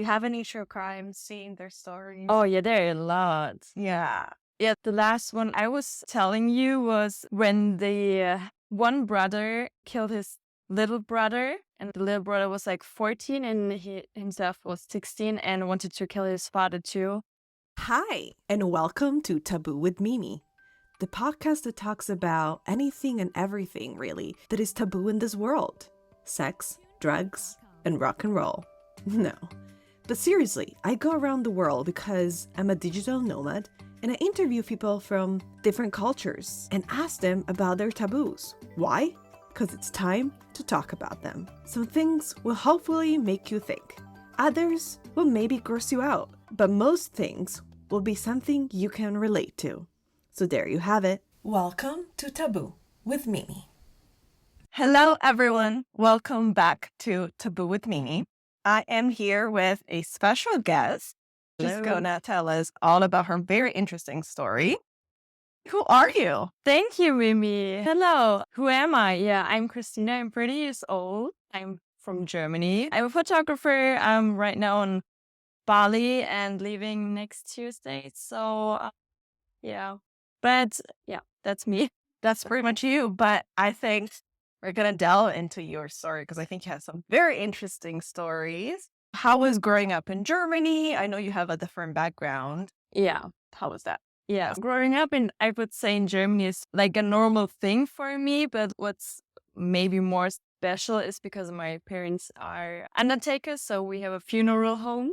you have any true crime, seeing their stories? Oh, yeah, there are a lot. Yeah. Yeah, the last one I was telling you was when the one brother killed his little brother, and the little brother was like 14 and he himself was 16 and wanted to kill his father too. Hi, and welcome to Taboo with Mimi, the podcast that talks about anything and everything, really, that is taboo in this world. Sex, drugs, and rock and roll. No. But seriously, I go around the world because I'm a digital nomad and I interview people from different cultures and ask them about their taboos. Why? Because it's time to talk about them. Some things will hopefully make you think. Others will maybe gross you out. But most things will be something you can relate to. So there you have it. Welcome to Taboo with Mimi. Hello, everyone. Welcome back to Taboo with Mimi. I am here with a special guest. She's Hello. going to tell us all about her very interesting story. Who are you? Thank you, Mimi. Hello, who am I? Yeah, I'm Christina. I'm 30 years old. I'm from Germany. I'm a photographer. I'm right now on Bali and leaving next Tuesday. So, yeah. But yeah, that's me. That's pretty much you. But I think we're going to delve into your story because I think you have some very interesting stories. How was growing up in Germany? I know you have a different background. Yeah. How was that? Yeah. Growing up I would say in Germany is like a normal thing for me. But what's maybe more special is because my parents are undertakers. So we have a funeral home.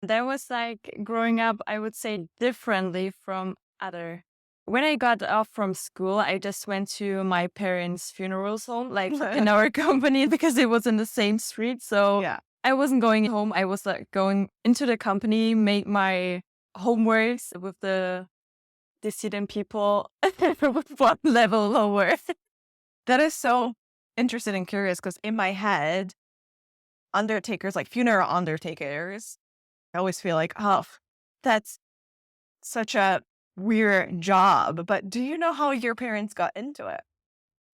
That was like growing up, I would say differently from other. When I got off from school, I just went to my parents' funerals home, like in our company, because it was in the same street. So Yeah. I wasn't going home. I was like going into the company, make my homeworks with the dissident people with one level lower. That is so interesting and curious because in my head, undertakers, like funeral undertakers, I always feel like, oh, that's such a weird job. But do you know how your parents got into it?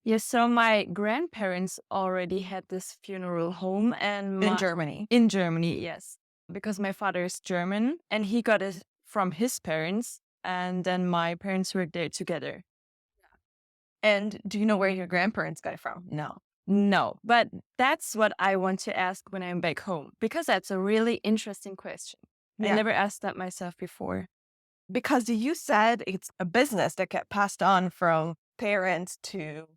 Yeah, so my grandparents already had this funeral home and In Germany. In Germany, yes. Because my father is German and he got it from his parents and then my parents were there together. And do you know where your grandparents got it from? No. No, but that's what I want to ask when I'm back home because that's a really interesting question. I Yeah. never asked that myself before. Because you said it's a business that get passed on from parents to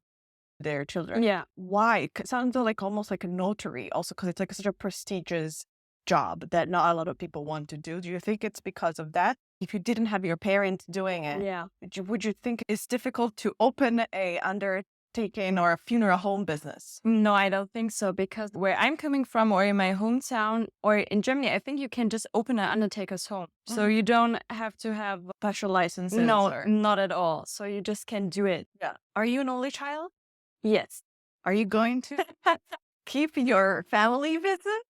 their children. Yeah. Why? It sounds like almost like a notary also because it's like such a prestigious job that not a lot of people want to do. Do you think it's because of that? If you didn't have your parents doing it, Yeah. would you think it's difficult to open a undertaking or a funeral home business? No, I don't think so because where I'm coming from or in my hometown or in Germany, I think you can just open an undertaker's home. So you don't have to have Special licenses? No, or- not at all. So you just can do it. Yeah. Are you an only child? Yes. Are you going to keep your family visit?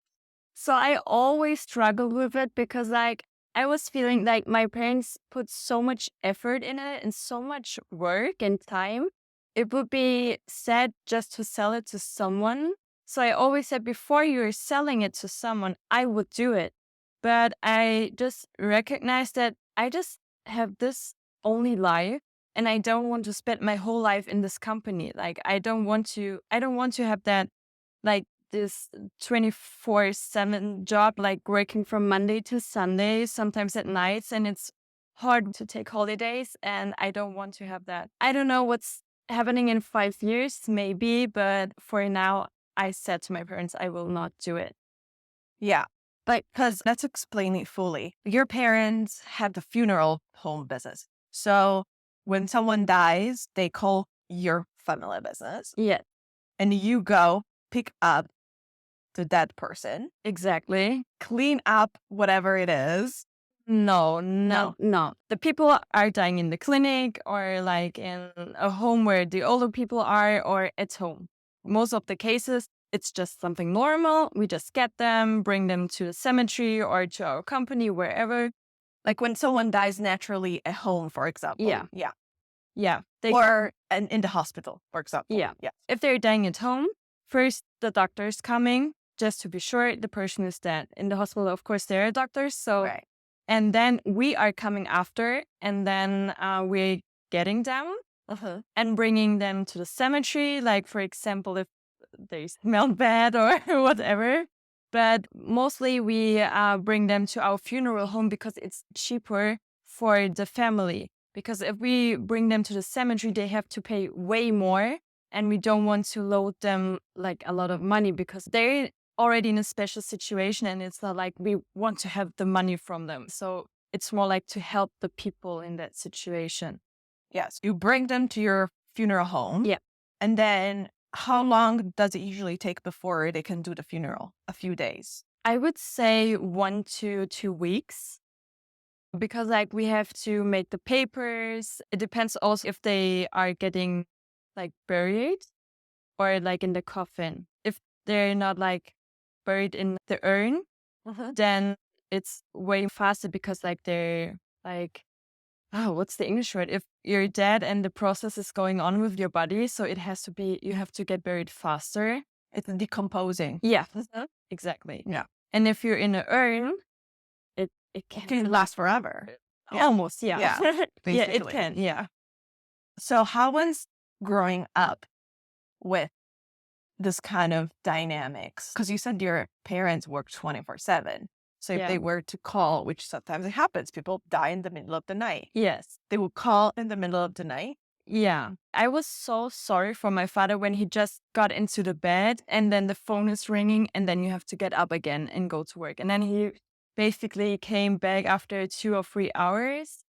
So I always struggled with it because like I was feeling like my parents put so much effort in it and so much work and time. It would be sad just to sell it to someone. So I always said before you're selling it to someone, I would do it. But I just recognized that I just have this only life and I don't want to spend my whole life in this company. Like I don't want to have that like this 24/7 job, like working from Monday to Sunday, sometimes at nights, and it's hard to take holidays. And I don't want to have that. I don't know what's happening in 5 years, maybe, but for now, I said to my parents, I will not do it. Yeah. But because let's explain it fully. Your parents have the funeral home business. So when someone dies, they call your family business. Yeah, And you go pick up the dead person, exactly. clean up whatever it is. No. The people are dying in the clinic or like in a home where the older people are or at home. Most of the cases, it's just something normal. We just get them, bring them to the cemetery or to our company, wherever. Like when someone dies naturally at home, for example. Yeah. Yeah. Yeah. Or in the hospital, for example. Yeah. Yeah. If they're dying at home, first the doctor's coming just to be sure the person is dead. In the hospital, of course, there are doctors. So, Right. and then we are coming after, and then we're getting them and bringing them to the cemetery. Like, for example, if they smell bad or whatever. But mostly we bring them to our funeral home because it's cheaper for the family. Because if we bring them to the cemetery, they have to pay way more. And we don't want to load them like a lot of money because they're already in a special situation. And it's not like we want to have the money from them. So it's more like to help the people in that situation. Yes. You bring them to your funeral home. Yeah. And then how long does it usually take before they can do the funeral? A few days. I would say 1 to 2 weeks. Because like we have to make the papers. It depends also if they are getting like buried or like in the coffin. If they're not like buried in the urn, then it's way faster because like they're like, what's the English word? If you're dead and the process is going on with your body, so it has to be, you have to get buried faster. It's decomposing. Yeah, exactly. Yeah. And if you're in an urn, it It can last forever. almost, yeah. Yeah, Yeah, it basically. can, yeah. So how was growing up with this kind of dynamics? Because you said your parents worked 24/7. So if Yeah. they were to call, which sometimes it happens, people die in the middle of the night. Yes. They would call in the middle of the night. Yeah. I was so sorry for my father when he just got into the bed and then the phone is ringing and then you have to get up again and go to work. And then he basically came back after 2 or 3 hours.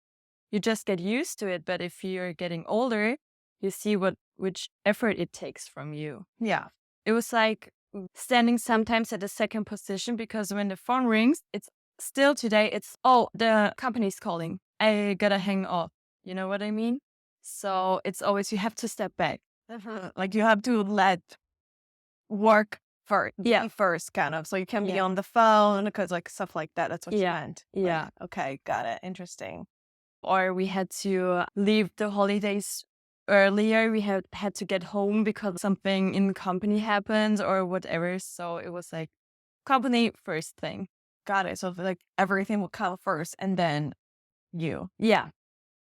You just get used to it. But if you're getting older, you see which effort it takes from you. Yeah. It was like standing sometimes at the second position because when the phone rings, it's still today, it's, the company's calling. I gotta hang up. You know what I mean? So it's always, you have to step back. Like you have to let work Yeah. be first, kind of. So you can be Yeah. on the phone because like stuff like that. That's what you Yeah. meant. Yeah. Like, okay, got it. Interesting. Or we had to leave the holidays earlier. We had to get home because something in the company happened or whatever. So it was like company first thing. Got it. So like everything will come first and then you. Yeah.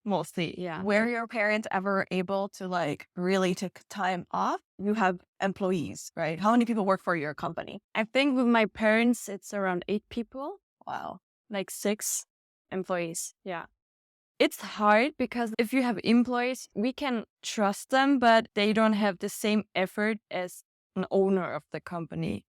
Mostly. Yeah. Were your parents ever able to like really take time off? You have employees, right? How many people work for your company? I think with my parents, it's around 8 people, Wow. like 6 employees. Yeah. It's hard because if you have employees, we can trust them, but they don't have the same effort as an owner of the company.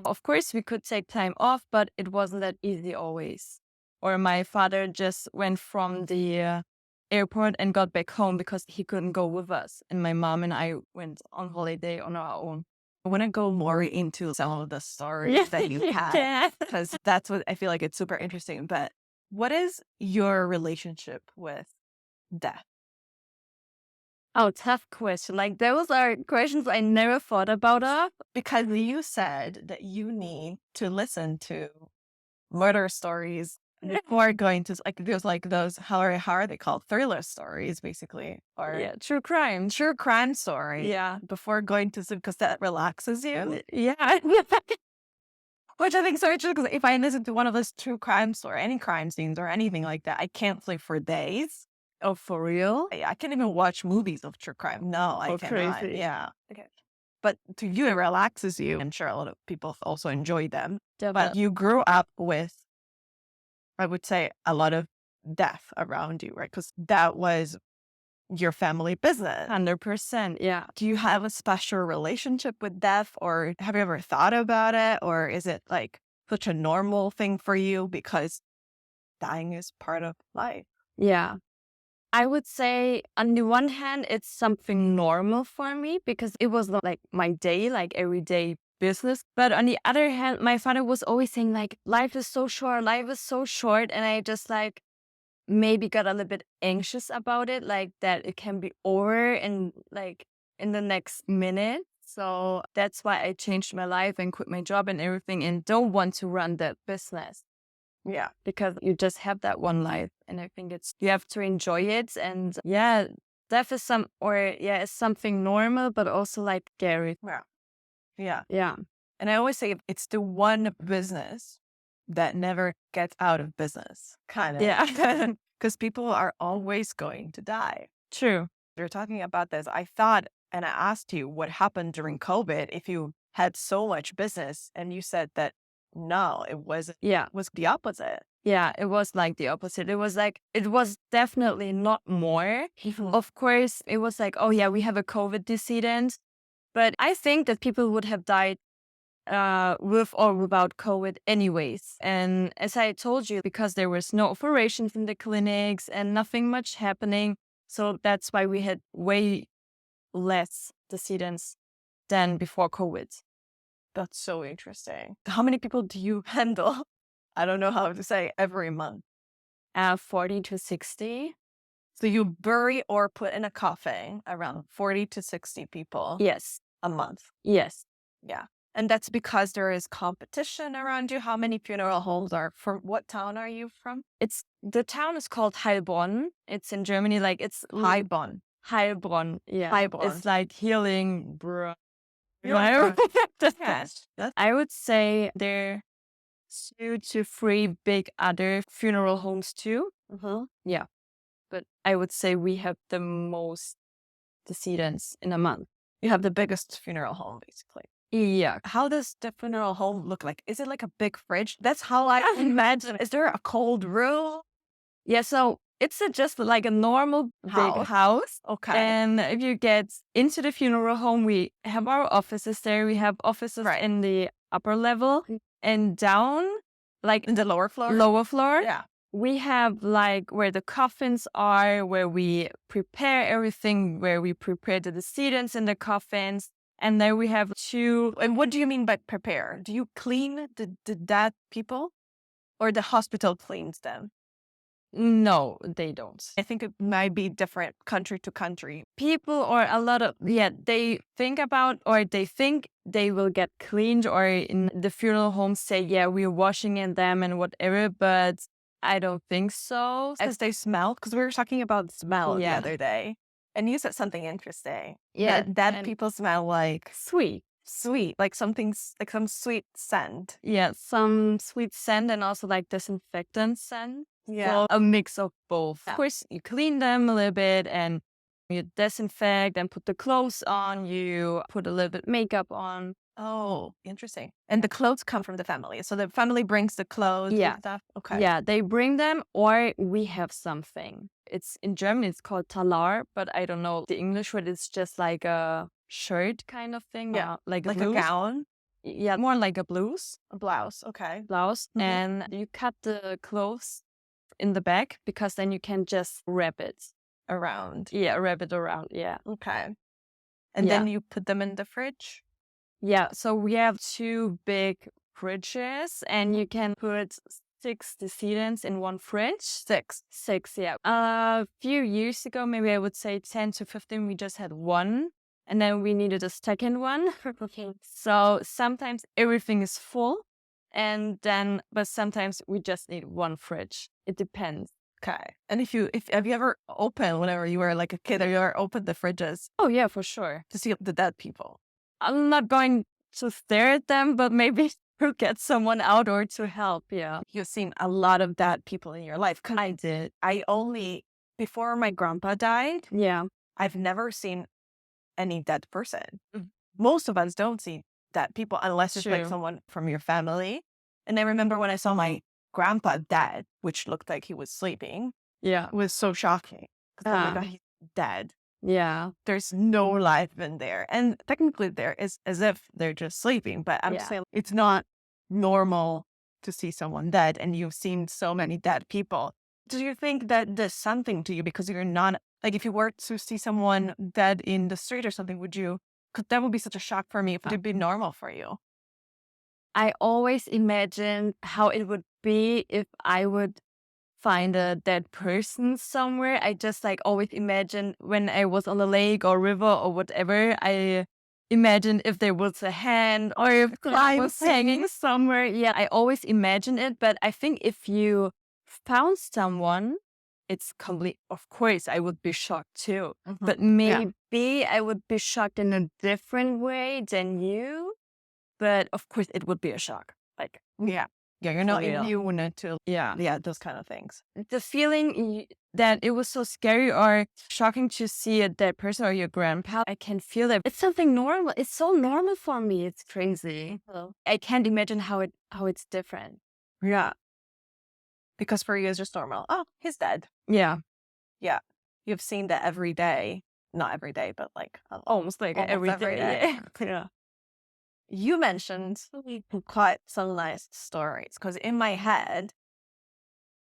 Of course, we could take time off, but it wasn't that easy always. Or my father just went from the airport and got back home because he couldn't go with us. And my mom and I went on holiday on our own. I want to go more into some of the stories that you had because that's what I feel like it's super interesting. But what is your relationship with death? Oh, tough question. Like those are questions I never thought about. Because you said that you need to listen to murder stories before going to like there's like those how are they called thriller stories basically or Yeah, true crime. true crime story Yeah. before going to sleep because that relaxes you. Yeah. Which I think is so interesting because if I listen to one of those true crime story, any crime scenes or anything like that, I can't sleep for days. Oh, for real? I can't even watch movies of true crime. No, I Oh, cannot. crazy. Yeah. Okay. But to you, it relaxes you. I'm sure a lot of people also enjoy them. But Definitely. you grew up with, I would say, a lot of death around you, right? Because that was your family business. 100%. Yeah. Do you have a special relationship with death or have you ever thought about it? Or is it like such a normal thing for you because dying is part of life? Yeah. I would say on the one hand, it's something normal for me because it was not like my day, like everyday business. But on the other hand, my father was always saying like, life is so short, life is so short. And I just like maybe got a little bit anxious about it, like that it can be over and like in the next minute. So that's why I changed my life and quit my job and everything and don't want to run that business. Yeah. Because you just have that one life. And I think you have to enjoy it. And yeah, death is it's something normal, but also like scary. Yeah. Yeah. Yeah. And I always say it's the one business that never gets out of business, kind of. Yeah. Because people are always going to die. True. You're talking about this. I thought, and I asked you what happened during COVID if you had so much business, and you said that no, Yeah. it was the opposite. Yeah, it was like the opposite. It was like, it was definitely not more. Of course, it was like, oh yeah, we have a COVID decedent. But I think that people would have died with or without COVID anyways. And as I told you, because there was no operations in the clinics and nothing much happening. So that's why we had way less decedents than before COVID. That's so interesting. How many people do you handle? I don't know how to say every month. 40 to 60. So you bury or put in a coffin around 40 to 60 people Yes. a month. Yes. Yeah. And that's because there is competition around you. How many funeral homes are from? What town are you from? The town is called Heilbronn. It's in Germany. Like it's Heilbronn. Heilbronn. Yeah. Heilbronn. It's like healing, bro. Yeah. Yes. I would say there are 2 to 3 big other funeral homes too. Yeah. But I would say we have the most decedents in a month. You have the biggest funeral home, basically. Yeah. How does the funeral home look like? Is it like a big fridge? That's how I imagine. Is there a cold room? Yeah. So it's just like a normal big house. Okay. And if you get into the funeral home, we have our offices there. We have offices in the upper level and down, like in the lower floor. Lower floor. Yeah. We have like where the coffins are, where we prepare everything, where we prepare the decedents in the coffins. And then we have 2. And what do you mean by prepare? Do you clean the dead people, or the hospital cleans them? No, they don't. I think it might be different country to country. People or a lot of, they think about or they think they will get cleaned, or in the funeral homes say, yeah, we're washing in them and whatever, but I don't think so. Because they smell, because we were talking about smell the Yeah. other day. And you said something interesting. Yeah, That dead and people smell like sweet. like something's like some sweet scent. Yeah, some sweet scent and also like disinfectant scent. Yeah. So a mix of both. Yeah. Of course, you clean them a little bit and you disinfect and put the clothes on. You put a little bit makeup on. Oh, interesting. And the clothes come from the family. So the family brings the clothes and stuff. Okay. Yeah, they bring them or we have something. It's in German, it's called Talar, but I don't know the English word. It's just like a shirt kind of thing. Yeah. Like Like a blouse. gown, Yeah, more like a blouse. a blouse. Okay. Blouse. Mhm. And you cut the clothes in the back because then you can just wrap it. Around. Yeah, wrap it around. Yeah. Okay. And then you put them in the fridge? Yeah. So we have 2 big fridges and you can put 6 decedents in one fridge. 6, yeah. A few years ago, maybe I would say 10 to 15, we just had one. And then we needed a second one. So sometimes everything is full. But sometimes we just need one fridge. It depends. Okay. And have you ever opened, whenever you were like a kid, have you ever opened the fridges Oh, yeah, for sure. to see the dead people? I'm not going to stare at them, but maybe to get someone out or to help. Yeah. You've seen a lot of dead people in your life. I did. Before my grandpa died, Yeah. I've never seen any dead person. Mhm. Most of us don't see dead people unless it's like True. someone from your family. And I remember when I saw my grandpa dead, which looked like he was sleeping, Yeah. it was so shocking. 'Cause, oh my God, he's dead. Yeah. There's no life in there. And technically there is, as if they're just sleeping. But I'm Yeah. saying it's not normal to see someone dead, and you've seen so many dead people. Do you think that does something to you because you're not, like, if you were to see someone dead in the street or something, because that would be such a shock for me. Would it be normal for you? I always imagined how it would be if I would find a dead person somewhere. I just like always imagined when I was on a lake or river or whatever, I imagined if there was a hand or if I was hanging somewhere. Yeah, I always imagine it. But I think if you found someone, it's complete. Of course, I would be shocked too. But maybe I would be shocked in a different way than you. but of course it would be a shock. Like, Yeah. Yeah, you're not real. immune to yeah. those kind of things. The feeling that it was so scary or shocking to see a dead person or your grandpa, I can feel that it's something normal. It's so normal for me. It's crazy. I can't imagine how it's different. Yeah. Because for you it's just normal. Oh, he's dead. Yeah, Yeah. You've seen that every day. Not every day, but like almost like almost every every day. day. Yeah. You mentioned quite some nice stories because in my head,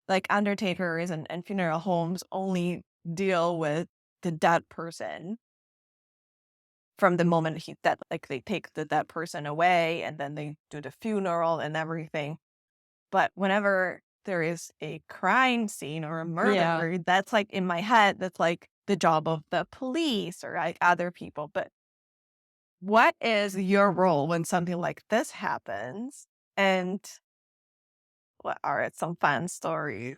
like undertakers and funeral homes only deal with the dead person from the moment he's dead. Like they take the dead person away and then they do the funeral and everything. But whenever there is a crime scene or a murder, that's like in my head, that's like the job of the police or like other people. But what is your role when something like this happens? And what are some fun stories?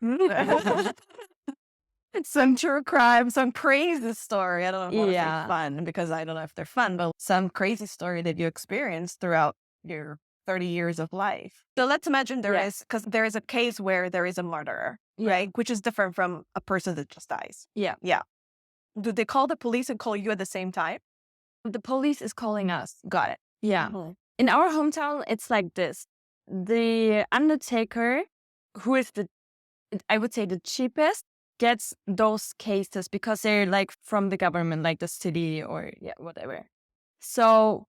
Some true crime, some crazy story. I don't want to say fun because I don't know if they're fun, but some crazy story that you experienced throughout your 30 years of life. So let's imagine there is, because there is a case where there is a murderer, right? Which is different from a person that just dies. Yeah. Yeah. Do they call the police and call you at the same time? The police is calling us. Got it. Yeah. In our hometown, it's like this. The undertaker, who is I would say the cheapest, gets those cases because they're like from the government, like the city or whatever. So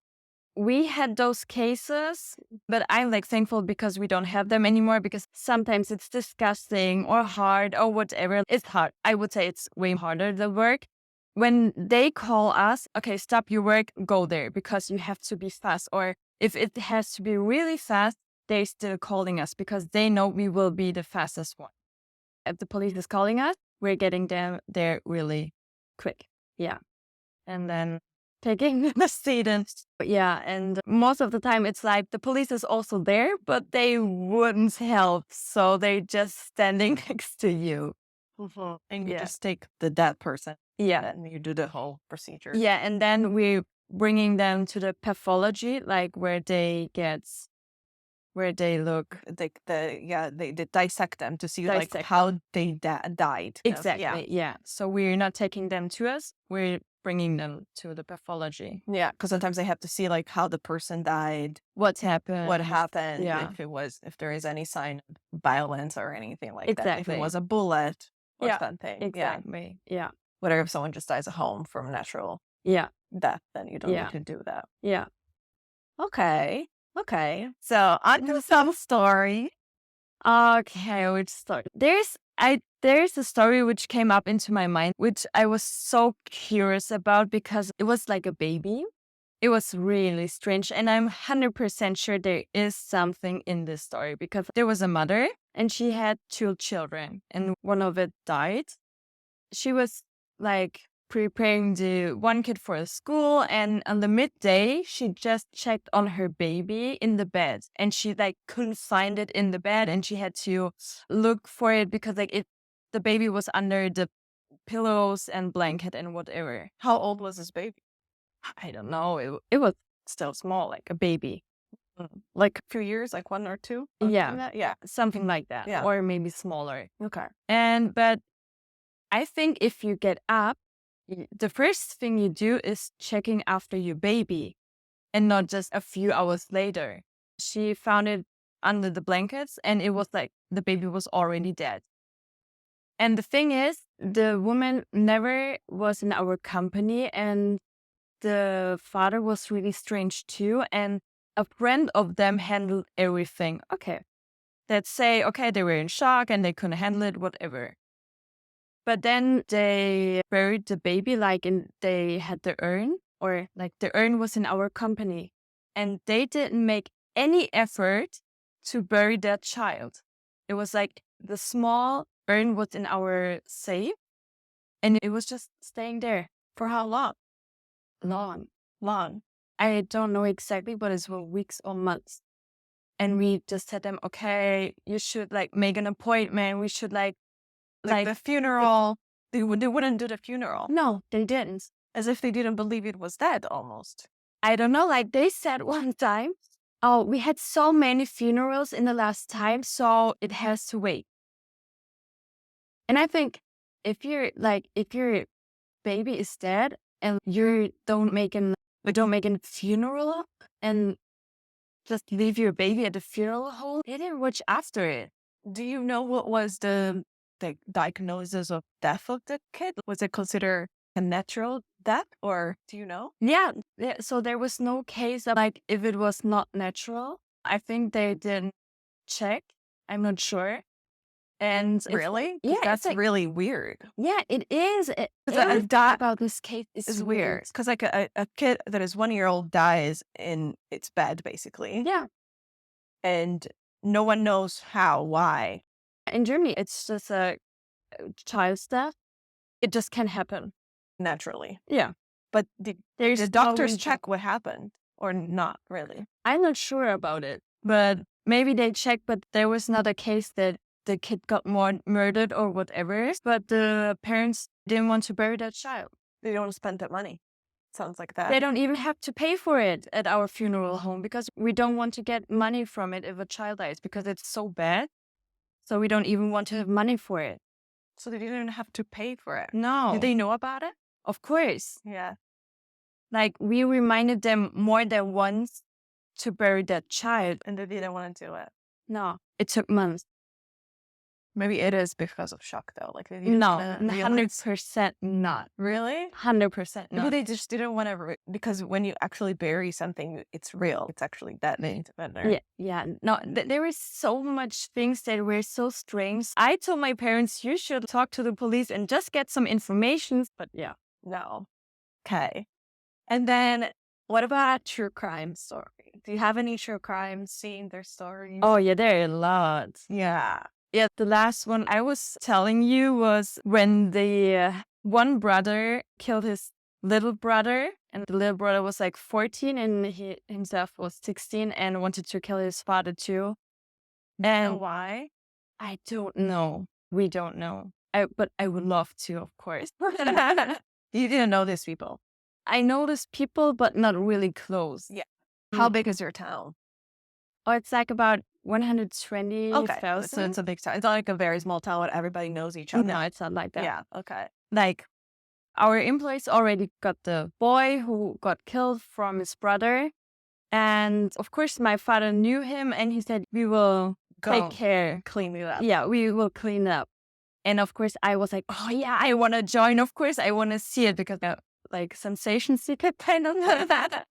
we had those cases, but I'm like thankful because we don't have them anymore because sometimes it's disgusting or hard or whatever. It's hard. I would say it's way harder, the work. When they call us, okay, stop your work, go there because you have to be fast. Or if it has to be really fast, they're still calling us because they know we will be the fastest one. If the police is calling us, we're getting them there really quick. Yeah. And then taking the students. Yeah. And most of the time it's like the police is also there, but they wouldn't help. So they're just standing next to you. And you just take the dead person. Yeah. And you do the whole procedure. Yeah. And then we're bringing them to the pathology, like where they look. They dissect them to see like how they died. Exactly. Yeah. So we're not taking them to us. We're bringing them to the pathology. Yeah. Because sometimes they have to see like how the person died. What happened. Yeah. If there is any sign of violence or anything like that. If it was a bullet or something. Exactly. Yeah. Whatever, if someone just dies at home from natural death, then you don't need to do that. Yeah. Okay. So on to some story. Okay, which story? There's a story which came up into my mind, which I was so curious about because it was like a baby. It was really strange, and I'm 100% sure there is something in this story because there was a mother and she had 2 children, and one of it died. She was like preparing the one kid for a school, and on the midday she just checked on her baby in the bed and she like couldn't find it in the bed and she had to look for it because like the baby was under the pillows and blanket and whatever. How old was this baby? I don't know. It was still small, like a baby. Like a few years, like 1 or 2? Yeah, something like that. Yeah. Or maybe smaller. Okay. But I think if you get up, the first thing you do is checking after your baby and not just a few hours later. She found it under the blankets and it was like the baby was already dead. And the thing is, the woman never was in our company and the father was really strange too. And a friend of them handled everything. Okay. Let's say, okay, they were in shock and they couldn't handle it, whatever. But then they buried the baby, they had the urn, or like the urn was in our company. And they didn't make any effort to bury that child. It was like the small urn was in our safe and it was just staying there. For how long? Long. I don't know exactly, but it's for weeks or months. And we just said them, okay, you should like make an appointment. We should like the funeral. They wouldn't do the funeral. No, they didn't. As if they didn't believe it was dead almost. I don't know. Like they said one time, Oh, we had so many funerals in the last time, so it has to wait. And I think if your baby is dead and you don't make a funeral and just leave your baby at the funeral home, they didn't watch after it. Do you know what was the diagnosis of death of the kid? Was it considered a natural death, or do you know? Yeah, so there was no case of like if it was not natural. I think they didn't check. I'm not sure. And Really? 'Cause yeah, that's it's like, really weird. yeah, it is. That About this case is weird. Because like a kid that is 1 year old dies in its bed, basically, Yeah, and no one knows how, why. in Germany, it's just a child's death. It just can happen. Naturally. Yeah, But did there's the no doctors reason. check what happened or not really? I'm not sure about it, but maybe they checked. But there was another case that the kid got murdered or whatever. But the parents didn't want to bury that child. They don't spend that money. Sounds like that. They don't even have to pay for it at our funeral home because we don't want to get money from it if a child dies because it's so bad. So we don't even want to have money for it. So they didn't have to pay for it. No. Did they know about it? Of course. Yeah. Like we reminded them more than once to bury that child. And they didn't want to do it. No, it took months. Maybe it is because of shock though. Like they didn't No, wanna realize- 100% not. Really? 100% Maybe not. they just didn't want to because when you actually bury something, it's real. It's actually detonated. Yeah. No, there were so much things that were so strange. I told my parents, you should talk to the police and just get some information. But yeah. No. Okay. And then what about true crime story? Do you have any true crime seen their stories? Oh, yeah, there are a lot. yeah. Yeah, the last one I was telling you was when the one brother killed his little brother, and the little brother was like 14 and he himself was 16 and wanted to kill his father too. And why? I don't know. We don't know. But I would love to, of course. You didn't know these people. I know these people, but not really close. Yeah. Mm. How big is your town? Oh, it's like about 120,000. Okay. So it's a big town. It's not like a very small town where everybody knows each other. No, it's not like that. Yeah. Okay. Like our employees already got the boy who got killed from his brother. And of course, my father knew him and he said, we will take care. Clean it up. Yeah, we will clean up. And of course, I was like, oh, yeah, I want to join. Of course, I want to see it because like sensation seeker kind of that.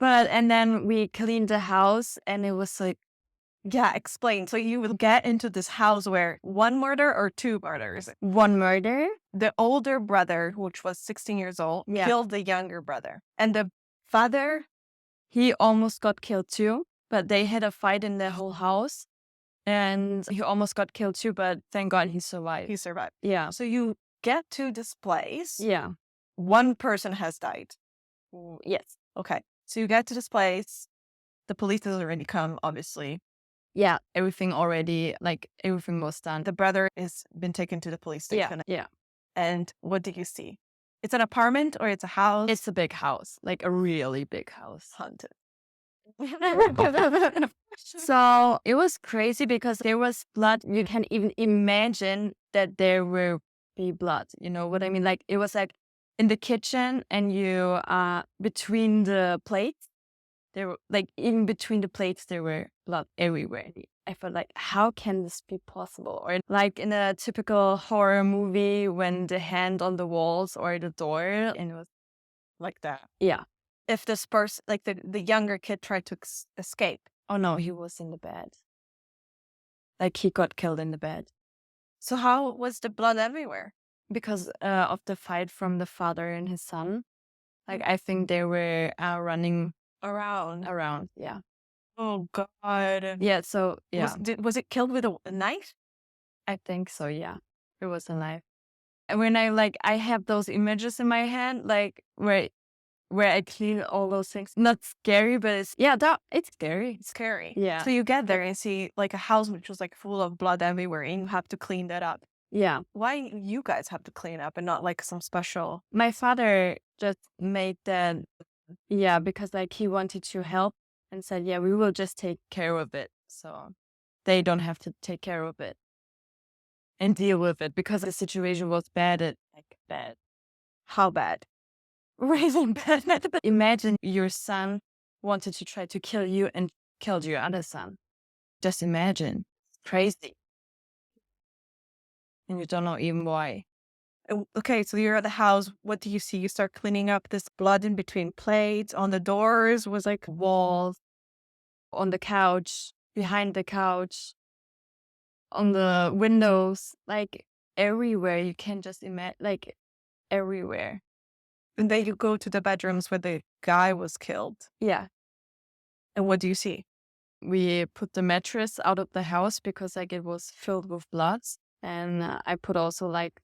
And then we cleaned the house and it was like, yeah, explain. So you will get into this house where one murder or two murders? one murder. The older brother, which was 16 years old, Yeah. killed the younger brother. And the father, He almost got killed too, but they had a fight in the whole house and he almost got killed too, but thank God he survived. he survived. Yeah. So you get to this place. Yeah. One person has died. Yes. Okay. So you get to this place. The police has already come, obviously. Yeah. Everything was done. The brother has been taken to the police station. Yeah. And what did you see? It's an apartment or it's a house? It's a big house, like a really big house. haunted. So it was crazy because there was blood. You can even imagine that there will be blood. You know what I mean? Like it was like in the kitchen and you between the plates, there were like in between the plates there were blood everywhere. I felt like, how can this be possible? Or like in a typical horror movie when the hand on the walls or the door, and it was like that. yeah. If this person, like the younger kid tried to escape. Oh no, he was in the bed. Like he got killed in the bed. So how was the blood everywhere? Because of the fight from the father and his son. Like I think they were running Around. Yeah. Oh, God. Yeah, so yeah. Was it killed with a knife? I think so, yeah. It was a knife. And when I have those images in my head, like where I clean all those things. Not scary, but it's scary. It's scary. Yeah. So you get there and see like a house which was like full of blood everywhere and you have to clean that up. Yeah. Why you guys have to clean up and not like some special? My father just made that, yeah, because like he wanted to help and said, yeah, we will just take care of it. So they don't have to take care of it and deal with it because the situation was bad. Bad. How bad? Really bad. But imagine your son wanted to try to kill you and killed your other son. Just imagine. It's crazy. And you don't know even why. Okay, so you're at the house. What do you see? You start cleaning up this blood in between plates, on the doors, was like Walls, on the couch, behind the couch, on the windows, like everywhere. You can just imagine, like everywhere. and then you go to the bedrooms where the guy was killed. Yeah. And what do you see? We put the mattress out of the house because like it was filled with blood. And I put also like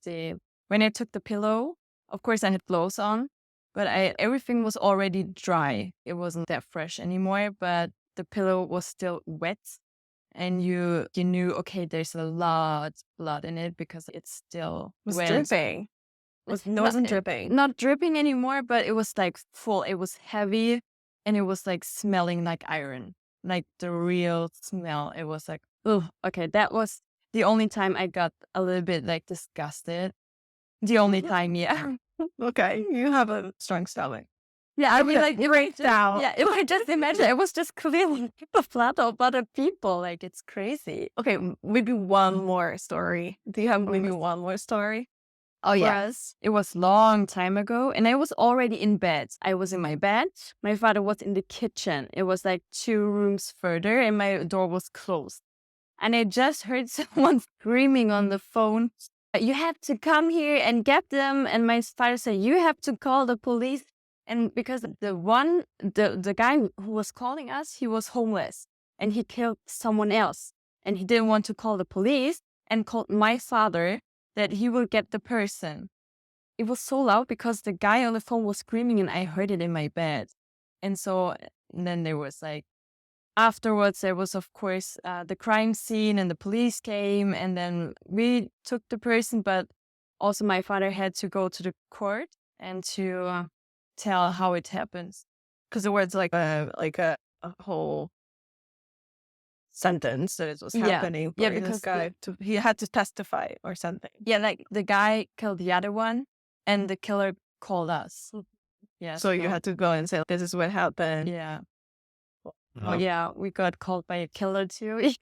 when I took the pillow, of course I had clothes on, but everything was already dry. It wasn't that fresh anymore, but the pillow was still wet. And you knew, okay, there's a lot of blood in it because it's still Was wet. dripping. Wasn't dripping. Not dripping anymore, but it was like full. It was heavy and it was like smelling like iron, like the real smell. It was like, oh, okay. That was the only time I got a little bit like disgusted. The only time, yeah. Okay, you have a strong stomach. Yeah, I mean, like, breaks down. yeah, if I just imagine, it was just clearly the blood of other people. Like, it's crazy. Okay, maybe one more story. Do you have maybe one more story? Oh, for yeah. us? It was long time ago, and I was already in bed. I was in my bed. My father was in the kitchen. It was like 2 rooms further, and my door was closed. And I just heard someone screaming on the phone, "You have to come here and get them." And my father said, "You have to call the police." And because the guy who was calling us, he was homeless and he killed someone else. And he didn't want to call the police and called my father that he will get the person. It was so loud because the guy on the phone was screaming and I heard it in my bed. And so and then there was like, afterwards, there was, of course, the crime scene and the police came and then we took the person, but also my father had to go to the court and to tell how it happens. Because the words like a whole sentence that it was Yeah. happening. Yeah, for because this guy he had to testify or something. Yeah, like the guy killed the other one and the killer called us. Yeah. So you had to go and say, "This is what happened." Yeah. Oh, yeah, we got called by a killer too.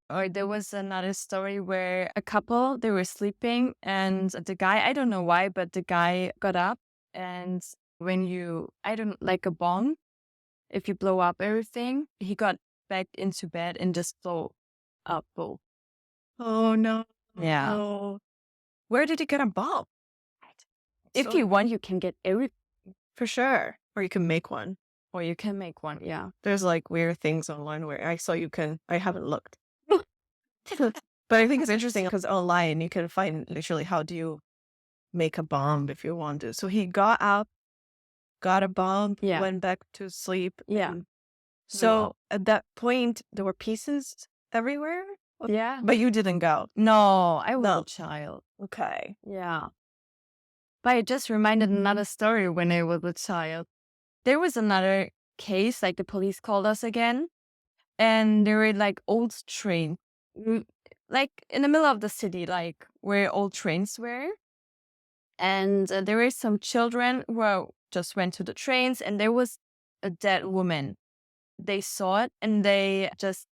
Or there was another story where a couple, they were sleeping and the guy, I don't know why, but the guy got up and when like a bomb, if you blow up everything, he got back into bed and just blew up both. Oh no. Yeah. No. Where did he get a bomb? If you want, you can get everything. For sure. Or you can make one. Or you can make one, yeah. There's like weird things online where I saw I haven't looked. But I think it's interesting because online you can find literally how do you make a bomb if you want to. So he got up, got a bomb, Yeah. went back to sleep. Yeah. So at that point, there were pieces everywhere. Yeah. But you didn't go. No, I was No. a child. Okay. Yeah. But it just reminded another story when I was a child. There was another case, like the police called us again, and there were like old trains, like in the middle of the city, like where old trains were. And there were some children who just went to the trains, and there was a dead woman. They saw it and they just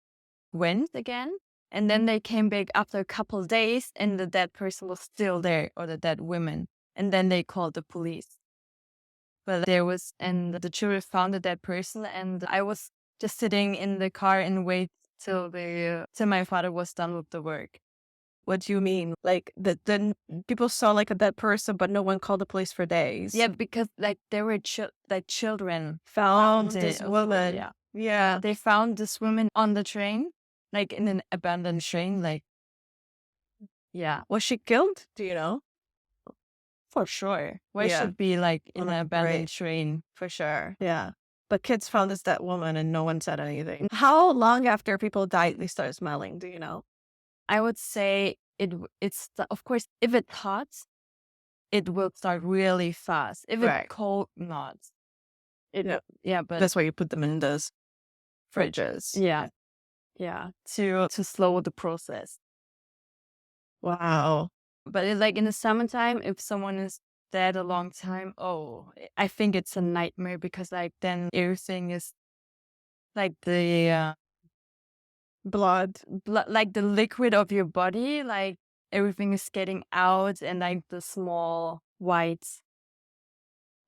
went again. And then they came back after a couple of days, and the dead person was still there, or the dead woman. And then they called the police. But and the children found the dead person, and I was just sitting in the car and wait till my father was done with the work. What do you mean? Like the people saw like a dead person, but no one called the police for days. Yeah, because like there were children Found this woman. Yeah, Yeah. they found this woman on the train, like in an abandoned train. Like, yeah, Was she killed? Do you know? for sure. Why Yeah. should be like in an abandoned Right. train? For sure. Yeah. But kids found this dead woman and no one said anything. How long after people died they started smelling? Do you know? I would say it's of course if it's hot, it will start really fast. If Right. it's cold, not. Yeah. Yeah, but That's why you put them in those fridges. Yeah. To slow the process. Wow. But like in the summertime, if someone is dead a long time, I think it's a nightmare because like then everything is like the Blood. like the liquid of your body, like everything is getting out, and like the small white,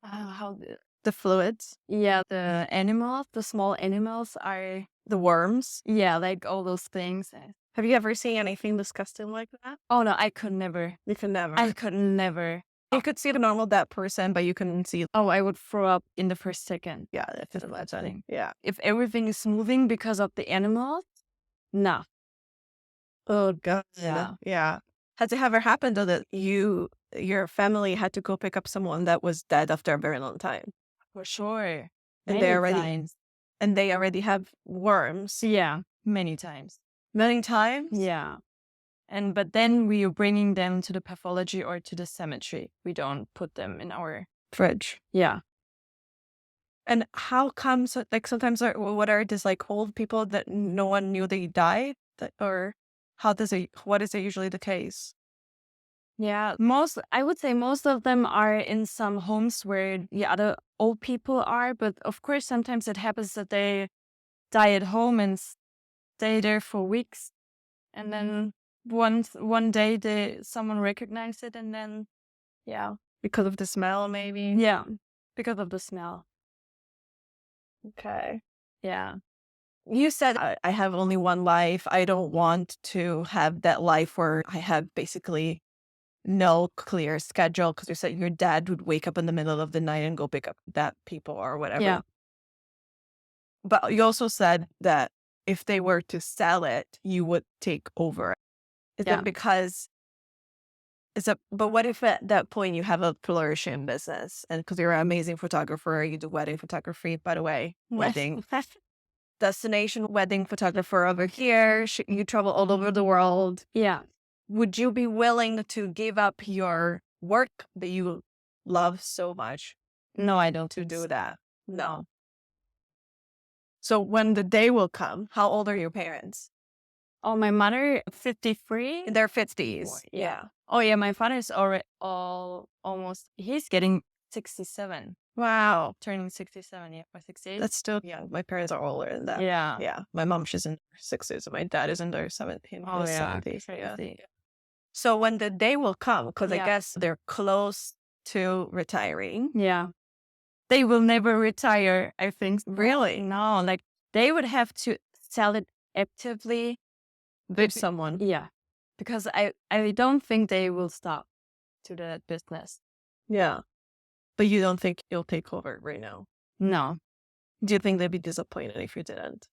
how The fluids. the small animals are, The worms. like all those things. Have you ever seen anything disgusting like that? Oh no, I could never. You can never. I could never. You could see the normal dead person, but you couldn't see. Oh, I would throw up in the first second. Yeah, that's Just imagining. Yeah. If everything is moving because of the animals, nah. Oh God. Yeah. Yeah. Has it ever happened though that your family had to go pick up someone that was dead after a very long time, For sure. and Many times. they already have worms Yeah, many times. many times? Yeah. But then we are bringing them to the pathology or to the cemetery. We don't put them in our Fridge. yeah. And how comes like sometimes what are these like old people that no one knew they died, or what is it usually the case? Yeah, I would say most of them are in some homes where the other old people are, but of course sometimes it happens that they die at home and stay there for weeks, and then one day someone recognized it, and then Because of the smell, maybe? because of the smell. Okay. Yeah. You said I have only one life. I don't want to have that life where I have basically no clear schedule, because you said your dad would wake up in the middle of the night and go pick up that people or whatever. Yeah. But you also said that if they were to sell it, you would take over. Is Yeah. it because but what if at that point you have a flourishing business, and because you're an amazing photographer, you do wedding photography, by the way, wedding destination wedding photographer over here, you travel all over the world. Yeah. Would you be willing to give up your work that you love so much No, I don't to think do so. that? No. So when the day will come, how old are your parents? Oh, my mother, 53. In their 50s. Yeah. Oh yeah, my father is already almost. He's getting 67, Wow. turning 67. Yeah, or 68. That's still young. My parents are older than that. Yeah. Yeah. My mom, she's in her 60s, and my dad is in their 70s. Oh yeah, 70s. Yeah. crazy. So when the day will come, because I Yeah. guess they're close to retiring. Yeah. They will never retire, I think. Really? No, like they would have to sell it actively. With someone. Yeah. Because I don't think they will stop to that business. Yeah. But you don't think you'll take over right now? No. Do you think they'd be disappointed if you didn't?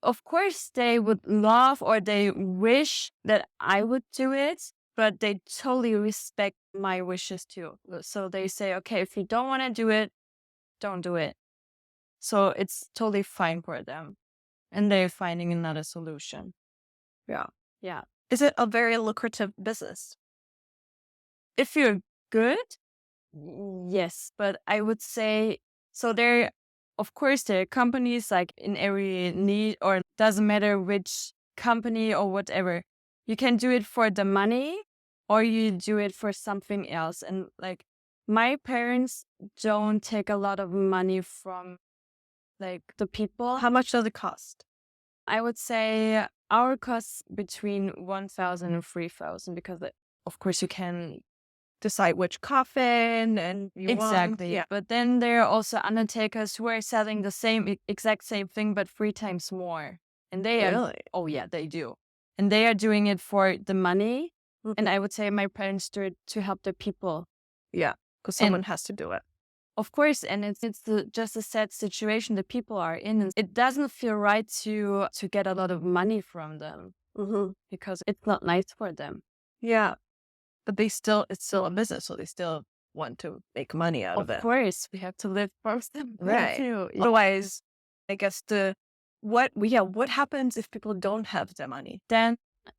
Of course, they would love or they wish that I would do it, but they totally respect my wishes too. So they say, okay, if you don't want to do it, don't do it. So it's totally fine for them. And they're finding another solution. Yeah. Yeah. Is it a very lucrative business? If you're good, yes. But I would say, so of course, there are companies like in every need, or doesn't matter which company or whatever. You can do it for the money or you do it for something else. And like my parents don't take a lot of money from like the people. How much does it cost? I would say our costs between 1,000 and 3,000 because of course you can Decide which coffin and you exactly. want. Yeah. But then there are also undertakers who are selling the same exact same thing but 3 times more. And they are Really? oh yeah, they do. And they are doing it for the money. Mhm. And I would say my parents do it to help the people. Yeah. Because someone has to do it. Of course, and it's just a sad situation the people are in. And it doesn't feel right to get a lot of money from them because it's not nice for them. Yeah. But it's still a business, so they still want to make money out of it. Of course, we have to live first. Right. Too. Otherwise, I guess what happens if people don't have the money? Then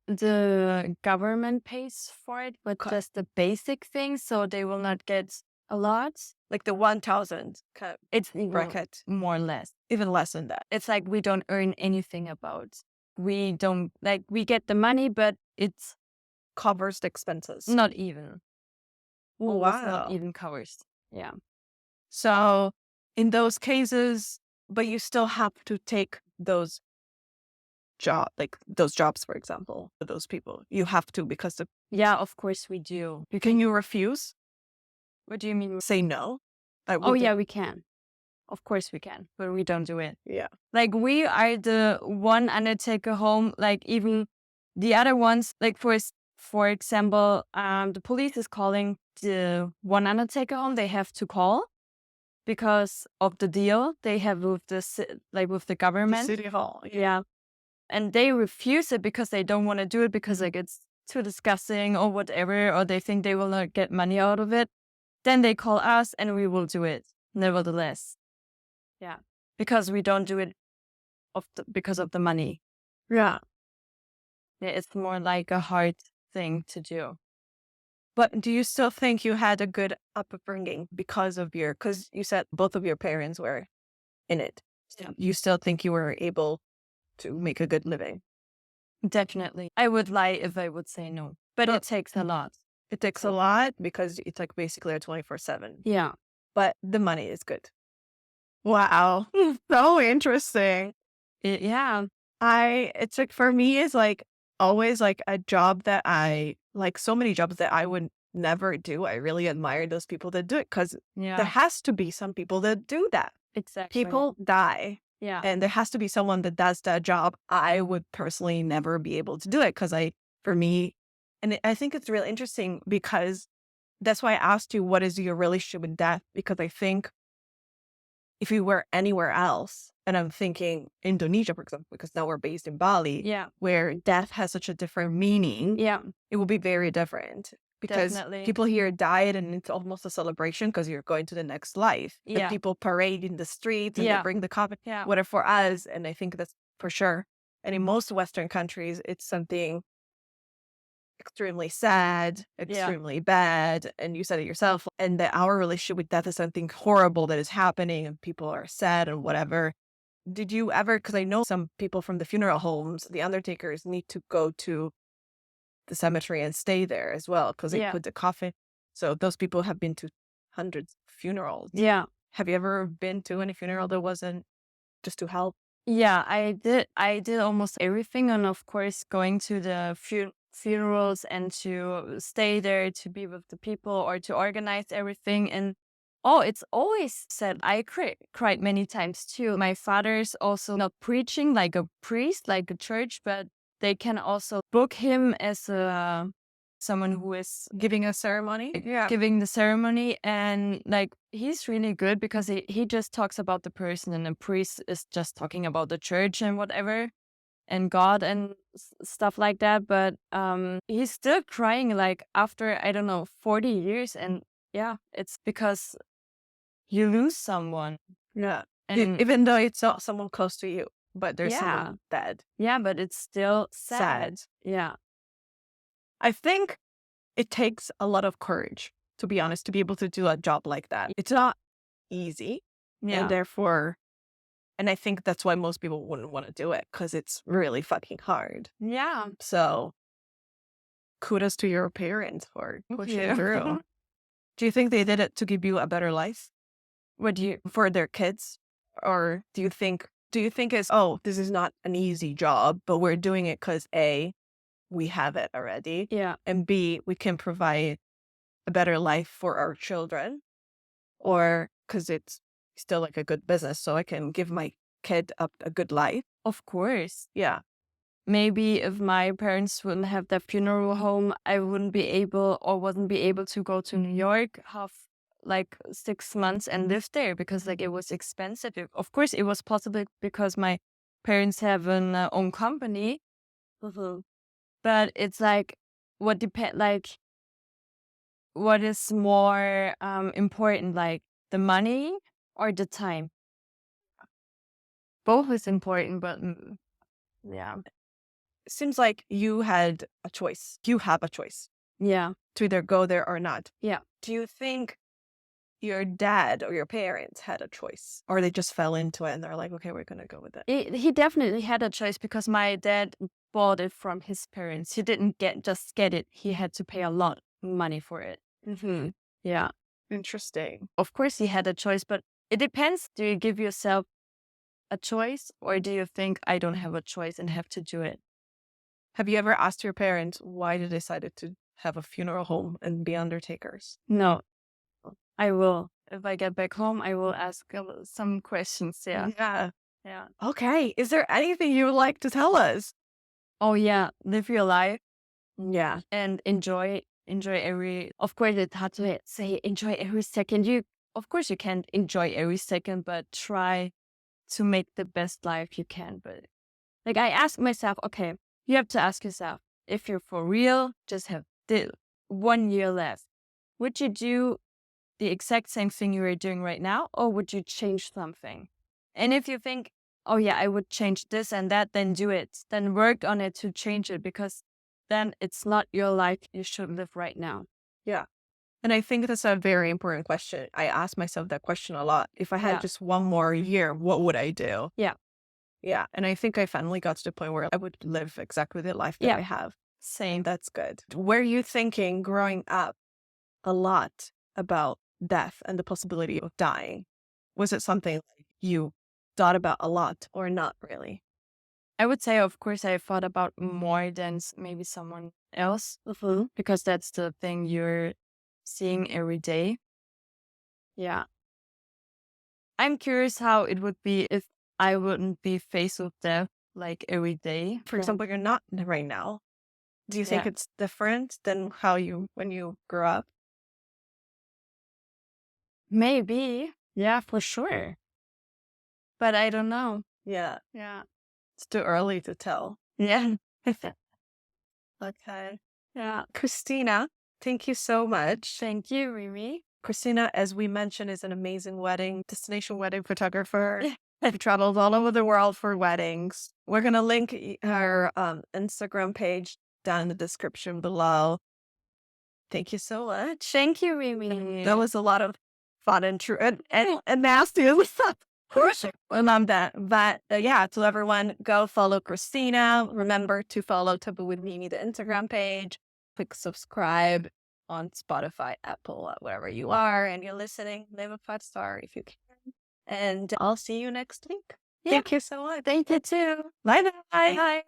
the government pays for it, but just the basic things, so they will not get a lot. Like the 1,000 kind of It's even bracket, more or less. even less than that. It's like we don't earn anything about. We don't like we get the money, but it's Covers the expenses. not even. Almost not Wow. even covers. Yeah. So in those cases, but you still have to take those those jobs, for example, for those people. You have to because Yeah, of course we do. can you refuse? What do you mean? Say no? I Oh would. yeah, we can. Of course we can, but we don't do it. Yeah. Like we are the one undertaker home. Like even the other ones, like for example, the police is calling the one undertaker home. They have to call because of the deal they have with with the The government. city hall. Yeah, and they refuse it because they don't want to do it because like it's too disgusting or whatever, or they think they will not get money out of it. Then they call us and we will do it nevertheless. Yeah, because we don't do it because of the money. Yeah. Yeah, it's more like a hard thing to do. But do you still think you had a good upbringing because you said both of your parents were in it. Yeah. You still think you were able to make a good living? Definitely. I would lie if I would say no, but it takes a lot. It takes a lot because it's like basically a 24/7. Yeah. But the money is good. Wow. So interesting. Yeah. It's like for me it's like always like a job that so many jobs that I would never do. I really admire those people that do it because Yeah. there has to be some people that do that. Exactly. People die. Yeah. And there has to be someone that does that job. I would personally never be able to do it because I think it's really interesting because that's why I asked you, what is your relationship with death? Because I think if you were anywhere else, and I'm thinking Indonesia, for example, because now we're based in Bali, Yeah. where death has such a different meaning, Yeah. it will be very different. Because Definitely. people here died and it's almost a celebration because you're going to the next life. The Yeah. people parade in the streets and they Yeah. bring the coffin. Yeah. Whatever for us, and I think that's for sure. And in most Western countries, it's something extremely sad, extremely bad. And you said it yourself. And that our relationship with death is something horrible that is happening and people are sad and whatever. Did you ever, because I know some people from the funeral homes, the undertakers need to go to the cemetery and stay there as well because they put the coffin. So those people have been to hundreds of funerals. Yeah. Have you ever been to any funeral that wasn't just to help? Yeah, I did. I did almost everything, and of course, going to the funerals and to stay there to be with the people or to organize everything. And it's always sad. I cried many times too. My father's also not preaching like a priest, like a church, but they can also book him as someone who is Giving a ceremony? giving the ceremony, and like he's really good because he just talks about the person, and the priest is just talking about the church and whatever and God and stuff like that. But he's still crying like after, I don't know, 40 years. And yeah, it's because you lose someone. Yeah. And Even though it's not someone close to you, but there's someone dead. yeah, but it's still sad. Sad. Yeah. I think it takes a lot of courage, to be honest, to be able to do a job like that. It's not easy. Yeah. And therefore, and I think that's why most people wouldn't want to do it because it's really fucking hard. Yeah. So kudos to your parents for pushing you. through. Do you think they did it to give you a better life for their kids? Or do you think it's, oh, this is not an easy job, but we're doing it because A, we have it already. Yeah. And B, we can provide a better life for our children, or because it's still like a good business, so I can give my kid a good life. Of course. Yeah. Maybe if my parents wouldn't have their funeral home, I wasn't be able to go to New York, have like 6 months and live there because like it was expensive. Of course, it was possible because my parents have an own company. But it's like what is more important, like the money or the time? Both is important, but yeah. It seems like you had a choice. You have a choice Yeah. to either go there or not. Yeah. Do you think your dad or your parents had a choice, or they just fell into it and they're like, okay, we're going to go with it? He definitely had a choice because my dad bought it from his parents. He didn't just get it. He had to pay a lot of money for it. Mm-hmm. Yeah. Interesting. Of course he had a choice, but it depends. Do you give yourself a choice, or do you think I don't have a choice and have to do it? Have you ever asked your parents why they decided to have a funeral home and be undertakers? No, I will. If I get back home, I will ask some questions. Yeah. Yeah. Yeah. Okay. Is there anything you would like to tell us? Oh, yeah. Live your life Yeah. and enjoy every, of course, it's hard to say enjoy every second. Of course, you can't enjoy every second, but try to make the best life you can. But like I ask myself, okay, you have to ask yourself, if you're for real, just have 1 year left, would you do the exact same thing you are doing right now, or would you change something? And if you think, oh yeah, I would change this and that, then do it. Then work on it to change it, because then it's not your life you should live right now. Yeah. And I think that's a very important question. I ask myself that question a lot. If I had Yeah. just one more year, what would I do? Yeah. Yeah. And I think I finally got to the point where I would live exactly the life that Yeah. I have. Same. That's good. Were you thinking growing up a lot about death and the possibility of dying? Was it something you thought about a lot or not really? I would say, of course, I thought about more than maybe someone else, Mm-hmm. because that's the thing you're seeing every day. Yeah. I'm curious how it would be if I wouldn't be faced with death like every day. For example, you're not right now. Do you think Yeah. it's different than how when you grew up? Maybe. Yeah, for sure. But I don't know. Yeah. Yeah. It's too early to tell. Yeah. Okay. Yeah. Christina, thank you so much. Thank you, Riri. Christina, as we mentioned, is an amazing destination wedding photographer. She travels all over the world for weddings. We're going to link her Instagram page down in the description below. Thank you so much. Thank you, Riri. That was a lot of fun and true and nasty stuff. And I'm that. But yeah, to everyone, go follow Christina. Remember to follow Taboo with Mimi, the Instagram page. Click subscribe on Spotify, Apple, wherever you are and you're listening. Leave a 5-star if you can. And I'll see you next week. Yeah. Thank you so much. Thank you too. Bye. Bye.